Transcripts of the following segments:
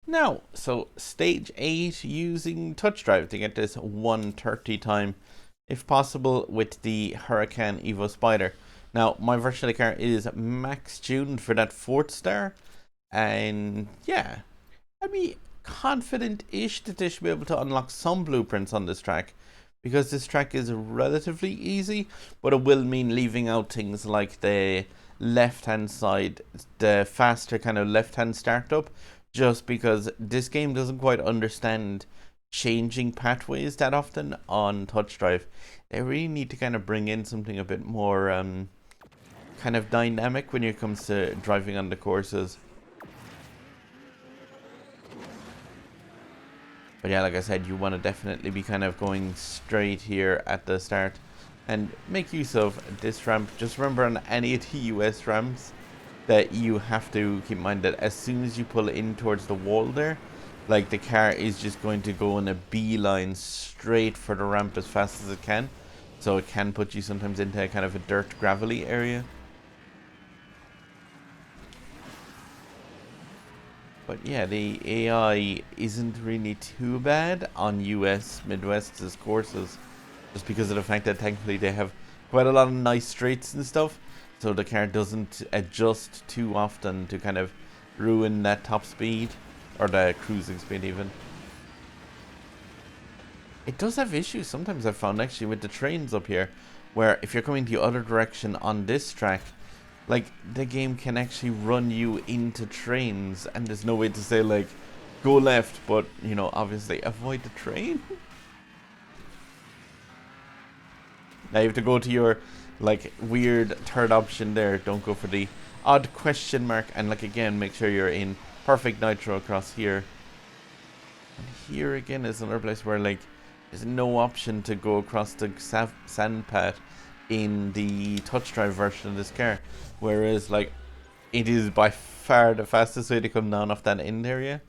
Now, so stage 8 using touch drive to get this 130 time, if possible, with the Huracan Evo Spyder. Now, my version of the car is max tuned for that 4th star, and yeah, I'd be confident-ish that they should be able to unlock some blueprints on this track, because this track is relatively easy, but it will mean leaving out things like the left-hand side, the faster kind of left-hand startup, just because this game doesn't quite understand changing pathways that often on touch drive. They really need to kind of bring in something a bit more kind of dynamic when it comes to driving on the courses. But yeah, like I said, you want to definitely be kind of going straight here at the start and make use of this ramp. Just remember on any of the US ramps that you have to keep in mind that as soon as you pull in towards the wall there, like the car is just going to go in a beeline straight for the ramp as fast as it can. So it can put you sometimes into a kind of a dirt gravelly area. But yeah, the AI isn't really too bad on US Midwest's courses, just because of the fact that thankfully they have quite a lot of nice straights and stuff, so the car doesn't adjust too often to kind of ruin that top speed, or the cruising speed even. It does have issues sometimes, I've found actually with the trains up here, where if you're going the other direction on this track, like the game can actually run you into trains and there's no way to say like go left, but you know, obviously avoid the train. Now you have to go to your like weird third option there. Don't go for the odd question mark, and like again make sure you're in perfect nitro across here. And here again is another place where like there's no option to go across the sand path in the touch drive version of this car, whereas like it is by far the fastest way to come down off that end area.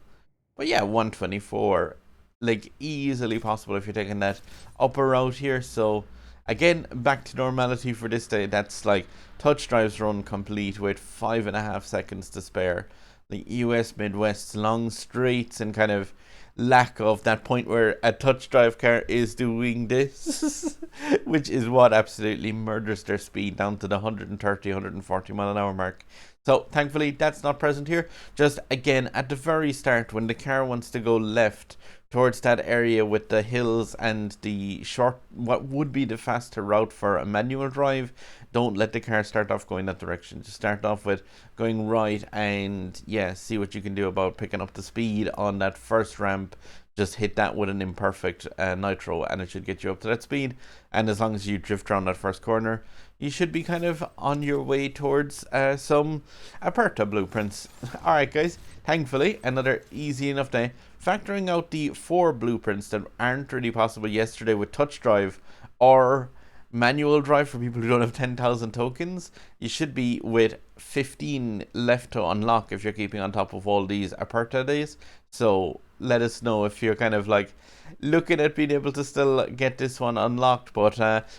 But yeah, 124 like easily possible if you're taking that upper route here. So again, back to normality for this day. That's like touch drives run complete with 5.5 seconds to spare. The US Midwest's long straights and kind of lack of that point where a touch drive car is doing this, which is what absolutely murders their speed down to the 130, 140 mile an hour mark. So thankfully that's not present here. Just again at the very start when the car wants to go left towards that area with the hills and the short, what would be the faster route for a manual drive, don't let the car start off going that direction. Just start off with going right and yeah, see what you can do about picking up the speed on that first ramp. Just hit that with an imperfect nitro and it should get you up to that speed. And as long as you drift around that first corner, you should be kind of on your way towards some Aperta blueprints. Alright guys, thankfully another easy enough day. Factoring out the 4 blueprints that aren't really possible yesterday with touch drive or manual drive for people who don't have 10,000 tokens, you should be with 15 left to unlock if you're keeping on top of all these Aperta days. So let us know if you're kind of like looking at being able to still get this one unlocked. But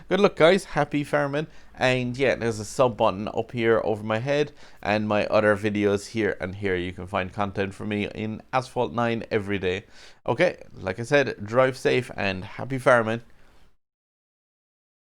good luck guys, happy farming. And yeah, there's a sub button up here over my head, and my other videos here and here. You can find content from me in Asphalt 9 every day. Okay, like I said, drive safe and happy farming.